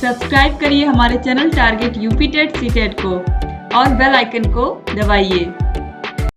Subscribe करिए हमारे channel target UP TET CTET को और बेल आइकन को दबाइए।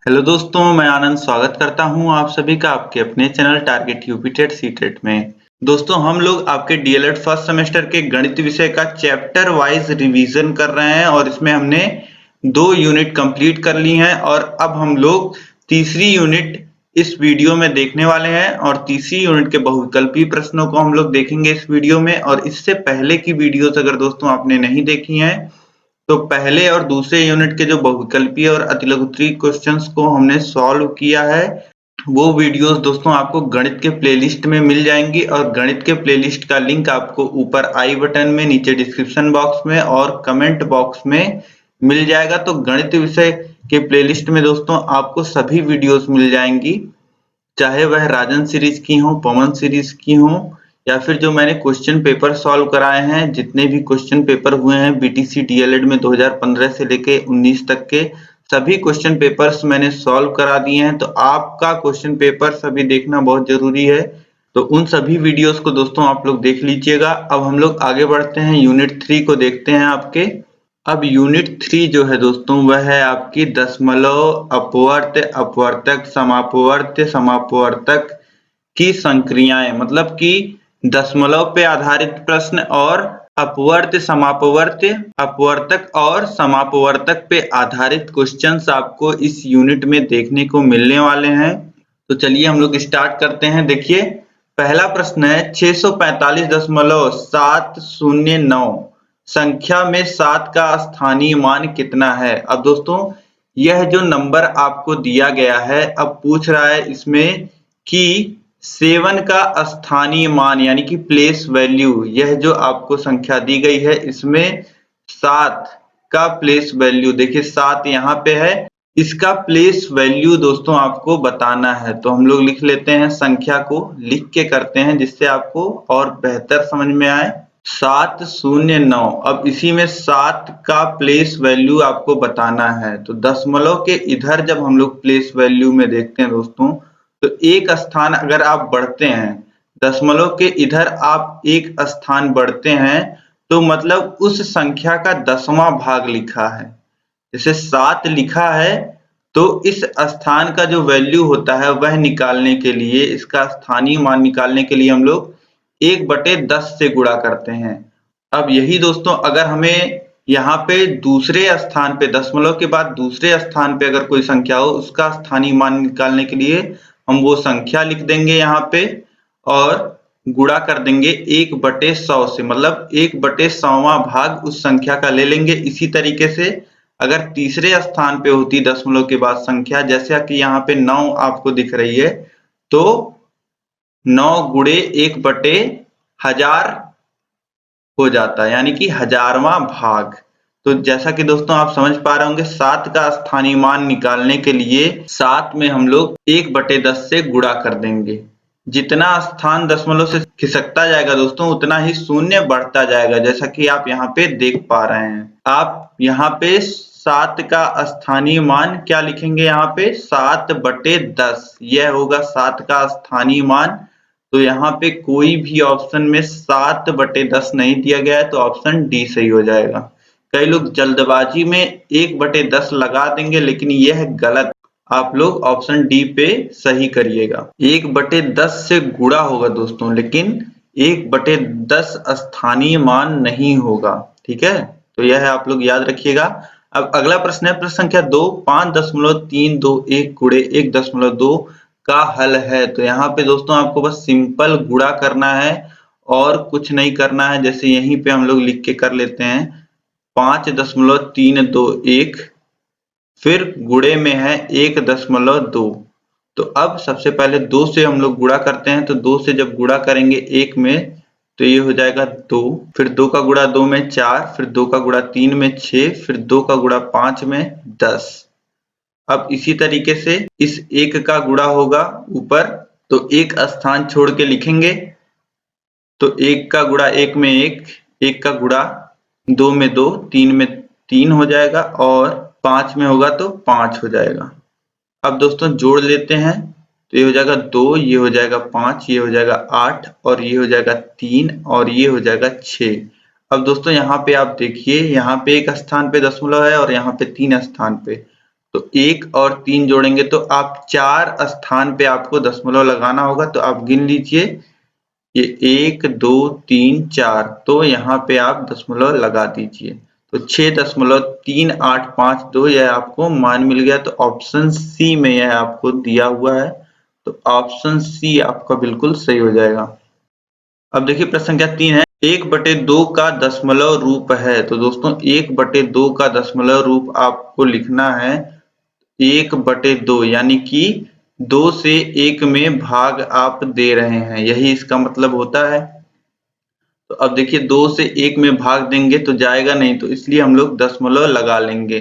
हेलो दोस्तों, मैं आनंद स्वागत करता हूं आप सभी का आपके अपने channel target UP TET CTET में। दोस्तों, हम लोग आपके डीएलएड फर्स्ट सेमेस्टर के गणित विषय का चैप्टर वाइज रिवीजन कर रहे हैं और इसमें हमने 2 यूनिट कंप्लीट कर ली हैं और अब हम लोग तीसरी यूनिट इस वीडियो में देखने वाले हैं और तीसरी यूनिट के बहुविकल्पीय प्रश्नों को हम लोग देखेंगे इस वीडियो में। और इससे पहले की वीडियोस अगर दोस्तों आपने नहीं देखी हैं तो पहले और दूसरे यूनिट के जो बहुविकल्पीय और अतिलघुत्तरीय क्वेश्चंस को हमने सॉल्व किया है वो वीडियोस दोस्तों आपको गणित के प्लेलिस्ट में मिल जाएंगी और गणित के प्लेलिस्ट का लिंक आपको ऊपर आई बटन में, नीचे डिस्क्रिप्शन बॉक्स में और कमेंट बॉक्स में मिल जाएगा। तो गणित विषय के प्लेलिस्ट में दोस्तों आपको सभी वीडियोस मिल जाएंगी, चाहे वह राजन सीरीज की हो, पवन सीरीज की हो या फिर जो मैंने क्वेश्चन पेपर सॉल्व कराए हैं। जितने भी क्वेश्चन पेपर हुए हैं बीटीसी डीएलएड में 2015 से लेके 19 तक के सभी क्वेश्चन पेपर्स मैंने सॉल्व करा दिए हैं। तो आपका क्वेश्चन पेपर सभी देखना बहुत जरूरी है, तो उन सभी वीडियोस को दोस्तों आप लोग देख लीजिएगा। अब हम लोग आगे बढ़ते हैं, यूनिट 3 को देखते हैं आपके। अब यूनिट 3 जो है दोस्तों वह है आपकी दशमलव, अपवर्त्य, अपवर्तक, समापवर्त्य, समापवर्तक की संक्रियाएं, मतलब कि दशमलव पे आधारित प्रश्न और अपवर्त्य, समापवर्त्य, अपवर्तक और समापवर्तक पे आधारित क्वेश्चंस आपको इस यूनिट में देखने को मिलने वाले हैं। तो चलिए हम लोग स्टार्ट करते हैं। देखिए पहला प्रश्न है 645.709 संख्या में 7 का स्थानीय मान कितना है। अब दोस्तों यह जो नंबर आपको दिया गया है, अब पूछ रहा है इसमें कि 7 का स्थानीय मान यानी कि प्लेस वैल्यू, यह जो आपको संख्या दी गई है इसमें 7 का प्लेस वैल्यू, देखिए 7 यहाँ पे है, इसका प्लेस वैल्यू दोस्तों आपको बताना है। तो हम लोग लिख लेते हैं, संख्या को लिख के करते हैं जिससे आपको और बेहतर समझ में आए। 709, अब इसी में 7 का प्लेस वैल्यू आपको बताना है। तो दशमलव के इधर जब हम लोग प्लेस वैल्यू में देखते हैं दोस्तों, तो एक स्थान अगर आप बढ़ते हैं, दशमलव के इधर आप एक स्थान बढ़ते हैं तो मतलब उस संख्या का 10वां भाग लिखा है। जैसे 7 लिखा है तो इस स्थान का जो वैल्यू होता है वह निकालने के लिए, इसका स्थानीय मान निकालने के लिए हम लोग 1/10 से गुणा करते हैं। अब यही दोस्तों अगर हमें यहाँ पे दूसरे स्थान पे, दशमलव के बाद दूसरे स्थान पे अगर कोई संख्या हो, उसका स्थानीय मान निकालने के लिए हम वो संख्या लिख देंगे यहाँ पे और गुणा कर देंगे 1/100 से, मतलब 1/100वां भाग उस संख्या का ले लेंगे। इसी तरीके से अगर तीसरे स्थान पे होती दशमलव के बाद संख्या, जैसे कि यहाँ पे 9 आपको दिख रही है, तो 9 गुणे 1/1000 हो जाता है, यानी कि 1000वां भाग। तो जैसा कि दोस्तों आप समझ पा रहे होंगे, 7 का स्थानीय मान निकालने के लिए 7 में हम लोग 1/10 से गुणा कर देंगे। जितना स्थान दशमलव से खिसकता जाएगा दोस्तों उतना ही शून्य बढ़ता जाएगा, जैसा कि आप यहाँ पे देख पा रहे हैं। आप यहाँ पे 7 का स्थानीय मान क्या लिखेंगे, यहाँ पे 7/10, यह होगा 7 का स्थानीय मान। तो यहाँ पे कोई भी ऑप्शन में 7/10 नहीं दिया गया है, तो ऑप्शन डी सही हो जाएगा। कई लोग जल्दबाजी में 1/10 लगा देंगे, लेकिन यह गलत, आप लोग ऑप्शन डी पे सही करिएगा। 1/10 से गुणा होगा दोस्तों, लेकिन 1/10 स्थानीय मान नहीं होगा, ठीक है। तो यह आप लोग याद रखिएगा। अब अगला प्रश्न है प्रश्न संख्या 2, 5.321 गुणे 1.2 का हल है। तो यहाँ पे दोस्तों आपको बस सिंपल गुणा करना है और कुछ नहीं करना है। जैसे यहीं पे हम लोग लिख के कर लेते हैं 5.321, फिर गुणे में है 1.2। तो अब सबसे पहले 2 से हम लोग गुणा करते हैं, तो 2 से जब गुणा करेंगे 1 में तो ये हो जाएगा 2, फिर 2 का गुणा 2 में 4, फिर 2 का गुणा 3 में 6, फिर 2 का गुणा 5 में 10। अब इसी तरीके से इस 1 का गुणा होगा ऊपर, तो एक स्थान छोड़ के लिखेंगे, तो 1 का गुणा 1 में 1, 1 का गुणा 2 में 2, 3 में 3 हो जाएगा और 5 में होगा तो 5 हो जाएगा। अब दोस्तों जोड़ लेते हैं, तो ये हो जाएगा 2, ये हो जाएगा 5, ये हो जाएगा 8 और ये हो जाएगा 3 और ये हो जाएगा 6। अब दोस्तों यहाँ पे आप देखिए, यहाँ पे एक स्थान पे दशमलव है और यहाँ पे 3 स्थान पे, तो 1 और 3 जोड़ेंगे तो आप 4 स्थान पे आपको दशमलव लगाना होगा। तो आप गिन लीजिए, ये 1 2 3 4, तो यहाँ पे आप दशमलव लगा दीजिए। तो 6.3852 यह आपको मान मिल गया। तो ऑप्शन सी में यह आपको दिया हुआ है, तो ऑप्शन सी आपका बिल्कुल सही हो जाएगा। अब देखिए प्रश्न संख्या 3 है, 1/2 का दशमलव रूप है। तो दोस्तों 1/2 का दशमलव रूप आपको लिखना है 1/2, यानी कि 2 से 1 में भाग आप दे रहे हैं, यही इसका मतलब होता है। तो अब देखिए 2 से 1 में भाग देंगे तो जाएगा नहीं, तो इसलिए हम लोग दशमलव लगा लेंगे।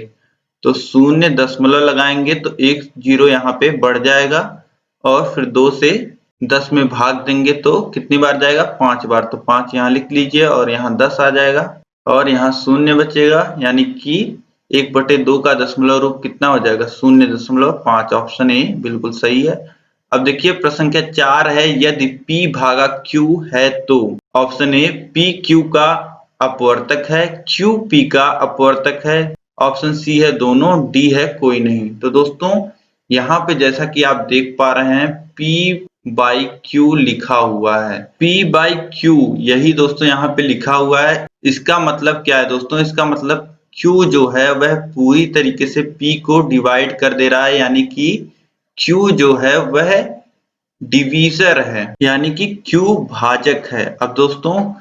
तो 0 दशमलव लगाएंगे तो 1 0 यहाँ पे बढ़ जाएगा, और फिर 2 से 10 में भाग देंगे तो कितनी बार जाएगा? 5 बार। तो 5 यहाँ लिख लीजिए और यहाँ 10 आ जाएगा और यहाँ 0 बचेगा, यानी कि 1/2 का दशमलव रूप कितना हो जाएगा? 0.5। ऑप्शन ए बिल्कुल सही है। अब देखिए प्रश्न संख्या 4 है, यदि P भागा Q है तो ऑप्शन ए P Q का अपवर्तक है, Q P का अपवर्तक है, ऑप्शन सी है दोनों, डी है कोई नहीं। तो दोस्तों यहाँ पे जैसा कि आप देख पा रहे हैं P/Q लिखा हुआ है, P/Q यही दोस्तों यहाँ पे लिखा हुआ है। इसका मतलब क्या है दोस्तों? इसका मतलब Q जो है वह पूरी तरीके से P को डिवाइड कर दे रहा है, यानी कि Q जो है वह डिवीजर है, यानी कि Q भाजक है। अब दोस्तों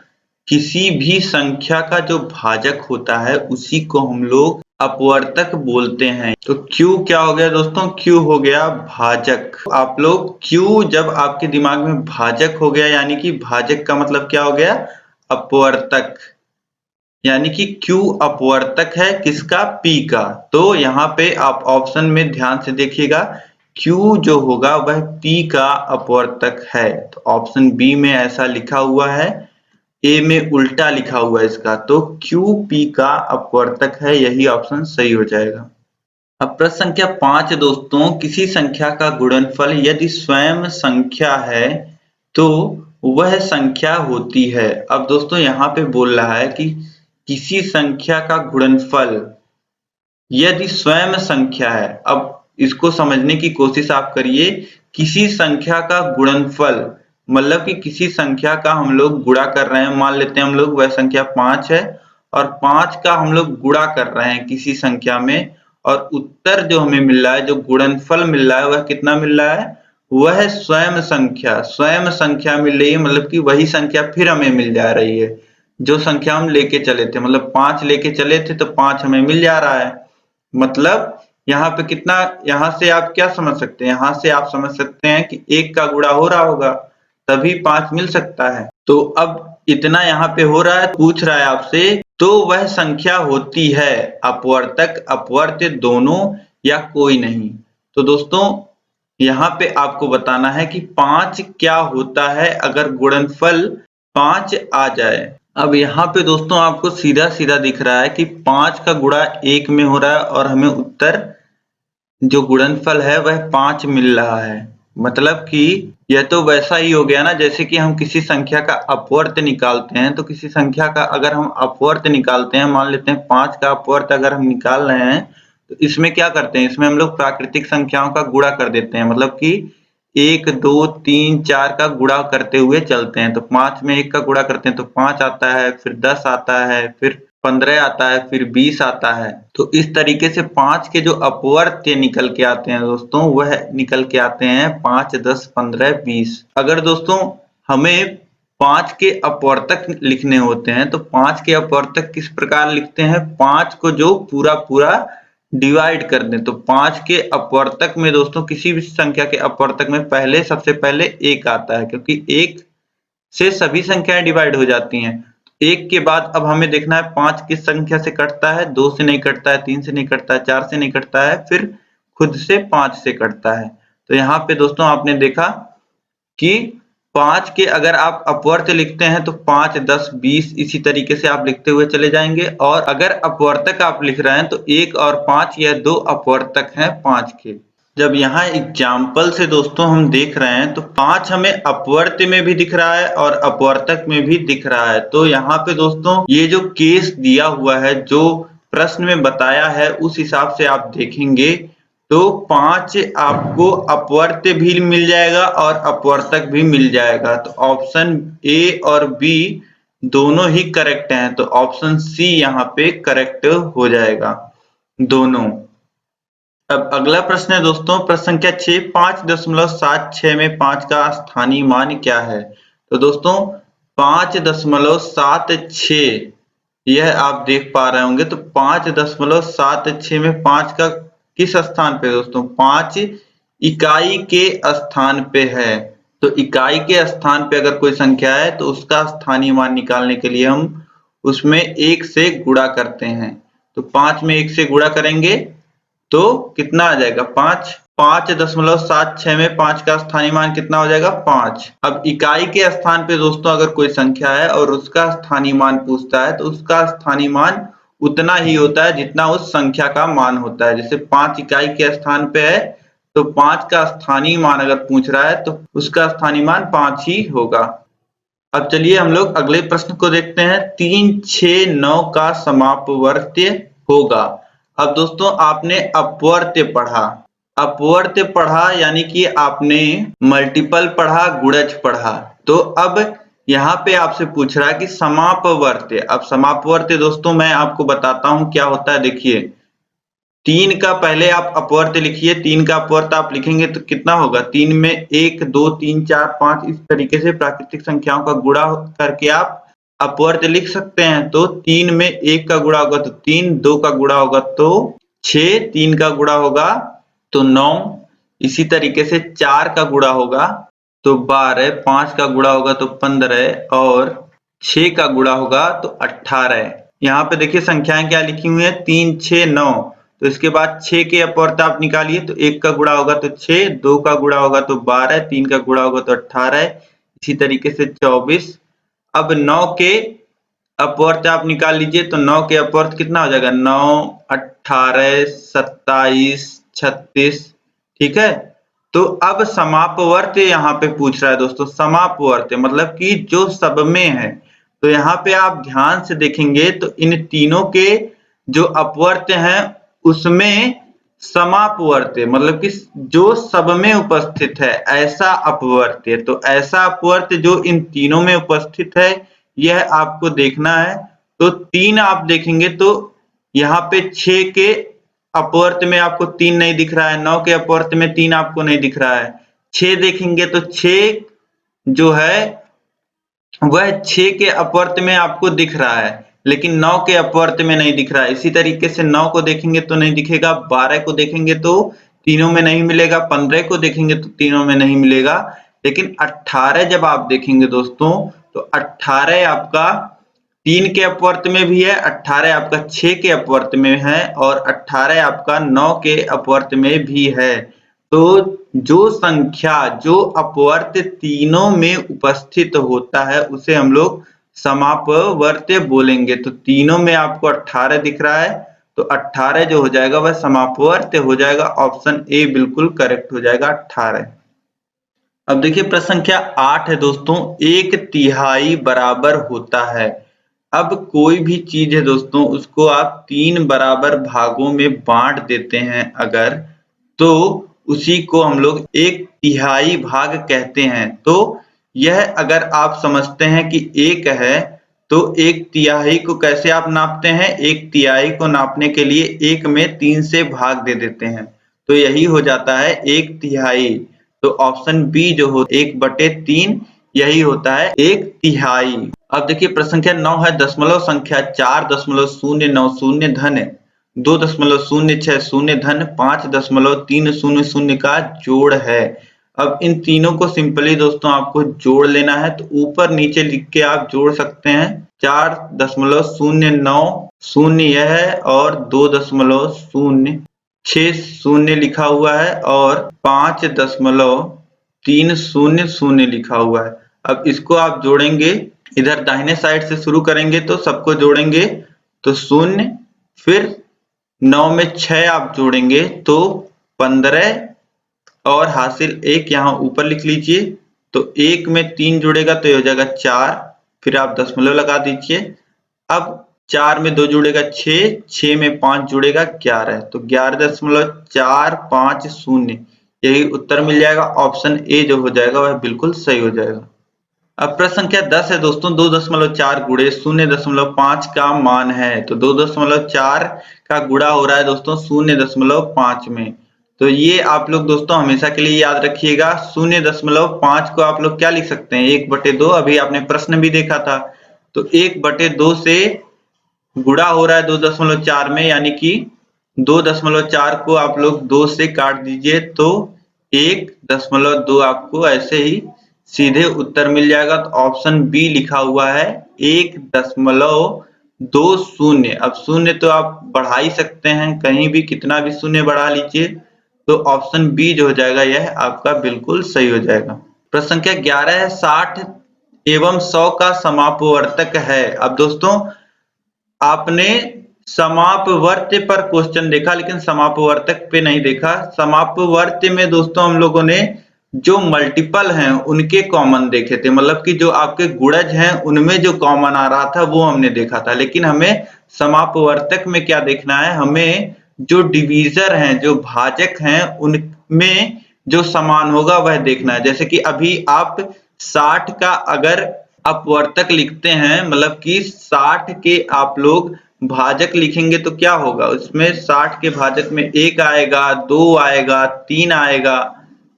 किसी भी संख्या का जो भाजक होता है उसी को हम लोग अपवर्तक बोलते हैं। तो Q क्या हो गया दोस्तों? Q हो गया भाजक। आप लोग Q जब आपके दिमाग में भाजक हो गया, यानी कि भाजक का मतलब क्या हो गया? अपवर्तक, यानी कि Q अपवर्तक है किसका? P का। तो यहाँ पे आप ऑप्शन में ध्यान से देखिएगा, Q जो होगा वह P का अपवर्तक है। तो ऑप्शन बी में ऐसा लिखा हुआ है, ए में उल्टा लिखा हुआ है इसका। तो Q P का अपवर्तक है, यही ऑप्शन सही हो जाएगा। अब प्रश्न संख्या 5 दोस्तों, किसी संख्या का गुणनफल यदि स्वयं संख्या है तो वह संख्या होती है। अब दोस्तों यहाँ पे बोल रहा है कि किसी संख्या का गुणनफल यदि स्वयं संख्या है। अब इसको समझने की कोशिश आप करिए, किसी संख्या का गुणनफल मतलब कि किसी संख्या का हम लोग गुणा कर रहे हैं, मान लेते हैं हम लोग वह संख्या 5 है और 5 का हम लोग गुणा कर रहे हैं किसी संख्या में, और उत्तर जो हमें मिल रहा है, जो गुणनफल मिल रहा है वह कितना मिल रहा है? वह स्वयं संख्या मिल रही है, मतलब कि वही संख्या फिर हमें मिल जा रही है जो संख्या हम लेके चले थे। मतलब 5 लेके चले थे तो 5 हमें मिल जा रहा है। मतलब यहाँ पे कितना, यहाँ से आप क्या समझ सकते हैं? यहाँ से आप समझ सकते हैं कि 1 का गुणा हो रहा होगा तभी 5 मिल सकता है। तो अब इतना यहाँ पे हो रहा है, पूछ रहा है आपसे, तो वह संख्या होती है अपवर्तक अपवर्त्य दोनों या कोई नहीं। तो दोस्तों यहाँ पे आपको बताना है कि 5 क्या होता है अगर गुणनफल 5 आ जाए। अब यहाँ पे दोस्तों आपको सीधा सीधा दिख रहा है कि 5 का गुणा 1 में हो रहा है और हमें उत्तर जो गुणनफल है वह 5 मिल रहा है। मतलब कि यह तो वैसा ही हो गया ना, जैसे कि हम किसी संख्या का अपवर्त्य निकालते हैं। तो किसी संख्या का अगर हम अपवर्त्य निकालते हैं, मान लेते हैं 5 का अपवर्त्य अगर हम निकाल रहे हैं, तो इसमें क्या करते हैं? इसमें हम लोग प्राकृतिक संख्याओं का गुणा कर देते हैं, मतलब कि 1 2 3 4 का गुणा करते हुए चलते हैं। तो 5 में 1 का गुणा करते हैं तो 5 आता है, फिर 10 आता है, फिर 15 आता है, फिर 20 आता है। तो इस तरीके से 5 के जो अपवर्त्य निकल के आते हैं दोस्तों, वह निकल के आते हैं 5 10 15 20। अगर दोस्तों हमें 5 के अपवर्तक लिखने होते हैं तो 5 के अपवर्तक किस प्रकार लिखते हैं? 5 को जो पूरा डिवाइड कर दें। तो 5 के अपवर्तक में दोस्तों, किसी भी संख्या के अपवर्तक में सबसे पहले 1 आता है, क्योंकि 1 से सभी संख्याएं डिवाइड हो जाती हैं। 1 के बाद अब हमें देखना है 5 किस संख्या से कटता है? 2 से नहीं कटता है, 3 से नहीं कटता है, 4 से नहीं कटता है, फिर खुद से 5 से कटता है। तो यहाँ पे दोस्तों आपने देखा कि 5 के अगर आप अपवर्त्य लिखते हैं तो 5 10 20 इसी तरीके से आप लिखते हुए चले जाएंगे, और अगर अपवर्तक आप लिख रहे हैं तो 1 और 5 यह 2 अपवर्तक हैं 5 के। जब यहाँ एग्जाम्पल से दोस्तों हम देख रहे हैं तो 5 हमें अपवर्त्य में भी दिख रहा है और अपवर्तक में भी दिख रहा है। तो यहाँ पे दोस्तों ये जो केस दिया हुआ है, जो प्रश्न में बताया है, उस हिसाब से आप देखेंगे तो 5 आपको अपवर्त्य भी मिल जाएगा और अपवर्तक भी मिल जाएगा। तो ऑप्शन ए और बी दोनों ही करेक्ट हैं, तो ऑप्शन सी यहाँ पे करेक्ट हो जाएगा दोनों। अब अगला प्रश्न है दोस्तों, प्रश्न संख्या 6, 5.76 में 5 का स्थानीय मान क्या है? तो दोस्तों 5.76 यह आप देख पा रहे होंगे। तो 5.76 में 5 का किस स्थान पे दोस्तों? 5 इकाई के स्थान पे है। तो इकाई के स्थान पे अगर कोई संख्या है तो उसका स्थानीय मान निकालने के लिए हम उसमें 1 से गुणा करते हैं। तो 5 में 1 से गुणा करेंगे तो कितना आ जाएगा? 5। 5.76 में 5 का स्थानीय मान कितना हो जाएगा? 5। अब इकाई के स्थान पे दोस्तों अगर कोई संख्या है और उसका स्थानीय मान पूछता है तो उसका स्थानीय मान उतना ही होता है जितना उस संख्या का मान होता है। जैसे 5 इकाई के स्थान पे है तो 5 का स्थानीय मान अगर पूछ रहा है तो उसका स्थानीय मान 5 ही होगा। अब चलिए हम लोग अगले प्रश्न को देखते हैं। 3, 6, 9 का समापवर्त्य होगा। अब दोस्तों आपने अपवर्त्य पढ़ा, अपवर्त्य पढ़ा यानी कि आपने मल्टीपल पढ़ा, गुणज पढ़ा। तो अब यहाँ पे आपसे पूछ रहा है कि समापवर्त्य। अब समापवर्त्य दोस्तों मैं आपको बताता हूँ क्या होता है। देखिए 3 का पहले आप अपवर्त्य लिखिए, 3 का अपवर्त्य आप लिखेंगे तो कितना होगा? 3 में 1, 2, 3, 4, 5 इस तरीके से प्राकृतिक संख्याओं का गुणा करके आप अपवर्त्य लिख सकते हैं। तो 3 में 1 का गुणा होगा तो 3, 2 का गुणा होगा तो 6, 3 का गुणा होगा तो 9, इसी तरीके से 4 का गुणा होगा तो 12, 5 का गुणा होगा तो 15 और 6 का गुणा होगा तो 18। यहाँ पे देखिए संख्याएं क्या लिखी हुई है? 3, 6, 9। तो इसके बाद 6 के अपवर्त्य आप निकालिए तो 1 का गुणा होगा तो 6, 2 का गुणा होगा तो 12, 3 का गुणा होगा तो 18, इसी तरीके से 24। अब 9 के अपवर्त्य आप निकाल लीजिए तो 9 के अपवर्त्य कितना हो जाएगा? 9, 18, 27, 36। ठीक है। तो अब समापवर्त्य यहाँ पे पूछ रहा है दोस्तों। समापवर्त्य मतलब कि जो सब में है। तो यहाँ पे आप ध्यान से देखेंगे तो इन तीनों के जो अपवर्त्य हैं उसमें समापवर्त्य मतलब कि जो सब में उपस्थित है ऐसा अपवर्त्य। तो ऐसा अपवर्त्य जो इन तीनों में उपस्थित है यह आपको देखना है। तो 3 आप देखेंगे तो यहाँ पे 6 के अपवर्त्य में आपको 3 नहीं दिख रहा है, 9 के अपवर्त्य में 3 आपको नहीं दिख रहा है। 6 देखेंगे तो 6 जो है वह 6 के अपवर्त्य में आपको दिख रहा है, लेकिन 9 के अपवर्त्य में नहीं दिख रहा है। इसी तरीके से 9 को देखेंगे तो नहीं दिखेगा, 12 को देखेंगे तो तीनों में नहीं मिलेगा, 15 को देखेंगे तो तीनों में नहीं मिलेगा, लेकिन 18 जब आप देखेंगे दोस्तों तो 18 आपका 3 के अपवर्त्य में भी है, 18 आपका 6 के अपवर्त्य में है और 18 आपका 9 के अपवर्त्य में भी है। तो जो संख्या जो अपवर्त्य तीनों में उपस्थित होता है उसे हम लोग समापवर्त्य बोलेंगे। तो तीनों में आपको 18 दिख रहा है तो 18 जो हो जाएगा वह समापवर्त्य हो जाएगा। ऑप्शन ए बिल्कुल करेक्ट हो जाएगा 18। अब देखिए प्रश्न संख्या 8 है दोस्तों, 1/3 बराबर होता है। अब कोई भी चीज है दोस्तों उसको आप 3 बराबर भागों में बांट देते हैं अगर, तो उसी को हम लोग 1/3 भाग कहते हैं। तो यह अगर आप समझते हैं कि 1 है तो 1/3 को कैसे आप नापते हैं? 1/3 को नापने के लिए 1 में 3 से भाग दे देते हैं तो यही हो जाता है 1/3। तो ऑप्शन बी जो हो 1/3 यही होता है 1/3। अब देखिए प्रश्न संख्या 9 है, दशमलव संख्या 4.090 धन 2.060 धन 5.300 का जोड़ है। अब इन तीनों को सिंपली दोस्तों आपको जोड़ लेना है तो ऊपर नीचे लिख के आप जोड़ सकते हैं। 4.090 यह है और 2.060 लिखा हुआ है और 5.300 लिखा हुआ है। अब इसको आप जोड़ेंगे, इधर दाहिने साइड से शुरू करेंगे तो सबको जोड़ेंगे तो 0, फिर 9 में 6 आप जोड़ेंगे तो 15 और हासिल 1 यहाँ ऊपर लिख लीजिए। तो 1 में 3 जुड़ेगा तो ये हो जाएगा 4, फिर आप दशमलव लगा दीजिए। अब 4 में 2 जुड़ेगा 6, 6 में 5 जुड़ेगा 11, तो 11.450 यही उत्तर मिल जाएगा। ऑप्शन ए जो हो जाएगा वह बिल्कुल सही हो जाएगा। अब प्रश्न संख्या 10 है दोस्तों, 2.4 गुणे 0.5 का मान है। तो 2.4 का गुणा हो रहा है दोस्तों 0.5 में। तो ये आप लोग दोस्तों हमेशा के लिए याद रखिएगा। 0.5 को आप लोग क्या लिख सकते हैं, 1/2। अभी आपने प्रश्न भी देखा था। तो 1/2 से गुणा हो रहा है 2.4 में, यानी कि 2.4 को आप लोग 2 से काट दीजिए तो 1.2 आपको ऐसे ही सीधे उत्तर मिल जाएगा। तो ऑप्शन बी लिखा हुआ है 1.20। अब शून्य तो आप बढ़ा ही सकते हैं, कहीं भी कितना भी शून्य बढ़ा लीजिए। तो ऑप्शन बी जो हो जाएगा यह आपका बिल्कुल सही हो जाएगा। प्रश्न संख्या 11 है, 60 एवं 100 का समापवर्तक है। अब दोस्तों आपने समापवर्त्य पर क्वेश्चन देखा लेकिन समापवर्तक पे नहीं देखा। समापवर्त्य में दोस्तों हम लोगों ने जो मल्टीपल हैं उनके कॉमन देखे थे, मतलब कि जो आपके गुणज हैं उनमें जो कॉमन आ रहा था वो हमने देखा था। लेकिन हमें समापवर्तक में क्या देखना है, हमें जो डिवीजर हैं, जो भाजक हैं, उनमें जो समान होगा वह देखना है। जैसे कि अभी आप 60 का अगर अपवर्तक लिखते हैं, मतलब कि 60 के आप लोग भाजक लिखेंगे तो क्या होगा, उसमें 60 के भाजक में 1 आएगा, 2 आएगा, 3 आएगा,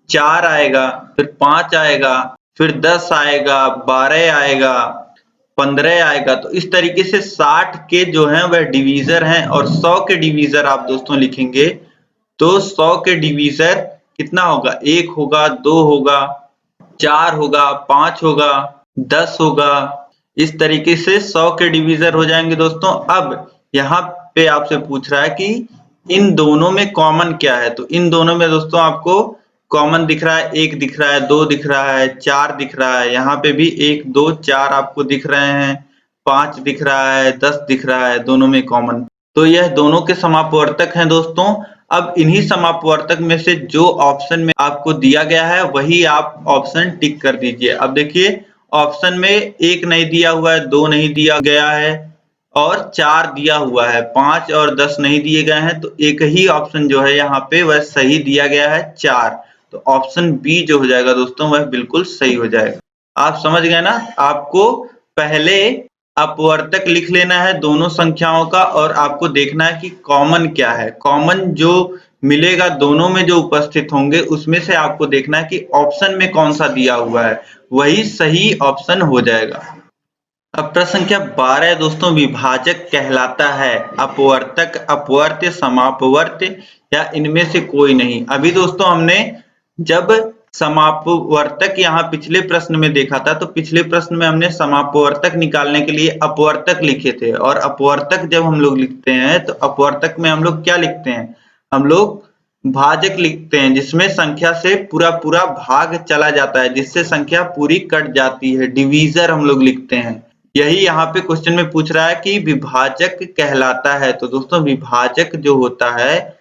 4 आएगा, फिर 5 आएगा, फिर 10 आएगा, 12 आएगा, 15 आएगा। तो इस तरीके से 60 के जो हैं वह डिवीजर हैं। और 100 के डिवीजर आप दोस्तों लिखेंगे तो 100 के डिवीजर कितना होगा, 1 होगा, 2 होगा, 4 होगा, 5 होगा, 10 होगा। इस तरीके से 100 के डिवीजर हो जाएंगे दोस्तों। अब यहाँ पे आपसे पूछ रहा है कि इन दोनों में कॉमन क्या है। तो इन दोनों में दोस्तों आपको कॉमन दिख रहा है, 1 दिख रहा है, 2 दिख रहा है, 4 दिख रहा है। यहाँ पे भी 1, 2, 4 आपको दिख रहे हैं, 5 दिख रहा है, 10 दिख रहा है, दोनों में कॉमन। तो यह दोनों के समापवर्तक हैं दोस्तों। अब इन्हीं समापवर्तक में से जो ऑप्शन में आपको दिया गया है वही आप ऑप्शन टिक कर दीजिए। अब देखिए ऑप्शन में 1 नहीं दिया हुआ है, 2 नहीं दिया गया है और 4 दिया हुआ है, 5 और 10 नहीं दिए गए हैं। तो एक ही ऑप्शन जो है यहाँ पे वह सही दिया गया है, 4। तो ऑप्शन बी जो हो जाएगा दोस्तों वह बिल्कुल सही हो जाएगा। आप समझ गए ना। आपको पहले अपवर्तक लिख लेना है दोनों संख्याओं का और आपको देखना है कि कॉमन क्या है। कॉमन जो मिलेगा दोनों में जो उपस्थित होंगे उसमें से आपको देखना है कि ऑप्शन में कौन सा दिया हुआ है, वही सही ऑप्शन हो जाएगा। अब प्रश्न संख्या 12 दोस्तों, विभाजक कहलाता है अपवर्तक, अपवर्त्य, समापवर्त्य या इनमें से कोई नहीं। अभी दोस्तों हमने जब समापवर्तक यहाँ पिछले प्रश्न में देखा था, तो पिछले प्रश्न में हमने समापवर्तक निकालने के लिए अपवर्तक लिखे थे। और अपवर्तक जब हम लोग लिखते हैं तो अपवर्तक में हम लोग क्या लिखते हैं, हम लोग भाजक लिखते हैं जिसमें संख्या से पूरा पूरा भाग चला जाता है, जिससे संख्या पूरी कट जाती है। डिवीजर हम लोग लिखते हैं। यही यहाँ पे क्वेश्चन में पूछ रहा है कि विभाजक कहलाता है। तो दोस्तों विभाजक जो होता है,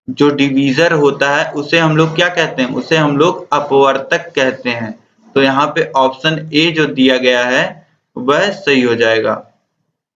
जो डिवीजर होता है, उसे हम लोग क्या कहते हैं, उसे हम लोग अपवर्तक कहते हैं। तो यहाँ पे ऑप्शन ए जो दिया गया है वह सही हो जाएगा।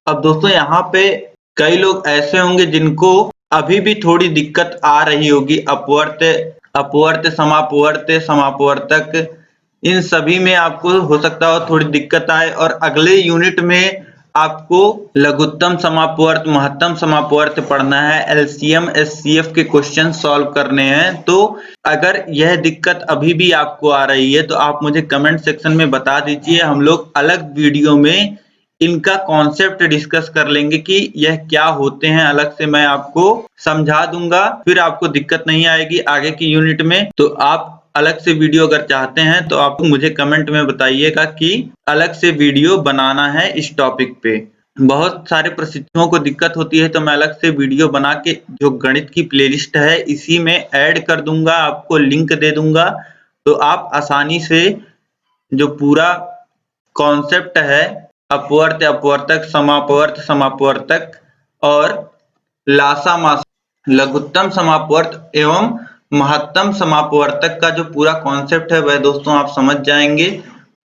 अब दोस्तों यहाँ पे कई लोग ऐसे होंगे जिनको अभी भी थोड़ी दिक्कत आ रही होगी, अपवर्त्य, अपवर्त्य, समापवर्त्य, समापवर्तक, इन सभी में आपको हो सकता हो थोड़ी दिक्कत आए। और अगले यूनिट में आपको लघुत्तम समापवर्त्य, महत्तम समापवर्त्य पढ़ना है, एलसीएम एचसीएफ के क्वेश्चन सॉल्व करने हैं। तो अगर यह दिक्कत अभी भी आपको आ रही है तो आप मुझे कमेंट सेक्शन में बता दीजिए। हम लोग अलग वीडियो में इनका कॉन्सेप्ट डिस्कस कर लेंगे कि यह क्या होते हैं, अलग से मैं आपको समझा दूंगा, फिर आपको दिक्कत नहीं आएगी आगे की यूनिट में। तो आप अलग से वीडियो अगर चाहते हैं तो आप मुझे कमेंट में बताइएगा कि अलग से वीडियो बनाना है इस टॉपिक पे। बहुत सारे प्रशिक्षुओं को दिक्कत होती है तो मैं अलग से वीडियो बना के जो गणित की प्लेलिस्ट है इसी में ऐड कर दूंगा, आपको लिंक दे दूंगा। तो आप आसानी से जो पूरा कॉन्सेप्ट है अपवर्त्य, अपवर्तक, समापवर्त्य, समापवर्तक और लासा मासा, लघुत्तम समापवर्त्य एवं महत्तम समापवर्तक का जो पूरा कॉन्सेप्ट है वह दोस्तों आप समझ जाएंगे।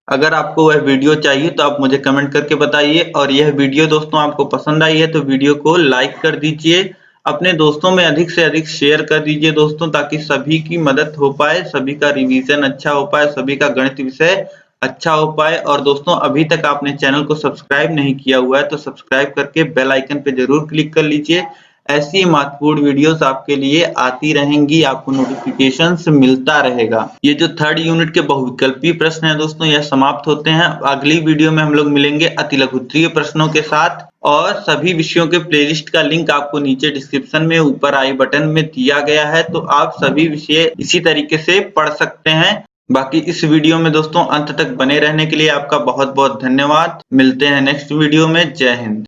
अगर आपको वह वीडियो चाहिए तो आप मुझे कमेंट करके बताइए, और यह वीडियो दोस्तों आपको पसंद आई है तो वीडियो को लाइक कर दीजिए, अपने दोस्तों में अधिक से अधिक शेयर कर दीजिए दोस्तों, ताकि सभी की मदद हो पाए, सभी का रिवीजन अच्छा हो पाए, सभी का गणित विषय अच्छा हो पाए। और दोस्तों अभी तक आपने चैनल को सब्सक्राइब नहीं किया हुआ है तो सब्सक्राइब करके बेल आइकन पे जरूर क्लिक कर लीजिए। ऐसी महत्वपूर्ण वीडियोस आपके लिए आती रहेंगी, आपको नोटिफिकेशंस मिलता रहेगा। ये जो थर्ड यूनिट के बहुविकल्पीय प्रश्न है दोस्तों यह समाप्त होते हैं। अगली वीडियो में हम लोग मिलेंगे अतिलघुत्तरीय प्रश्नों के साथ, और सभी विषयों के प्लेलिस्ट का लिंक आपको नीचे डिस्क्रिप्शन में ऊपर आई बटन में दिया गया है, तो आप सभी विषय इसी तरीके से पढ़ सकते हैं। बाकी इस वीडियो में दोस्तों अंत तक बने रहने के लिए आपका बहुत बहुत धन्यवाद। मिलते हैं नेक्स्ट वीडियो में। जय हिंद।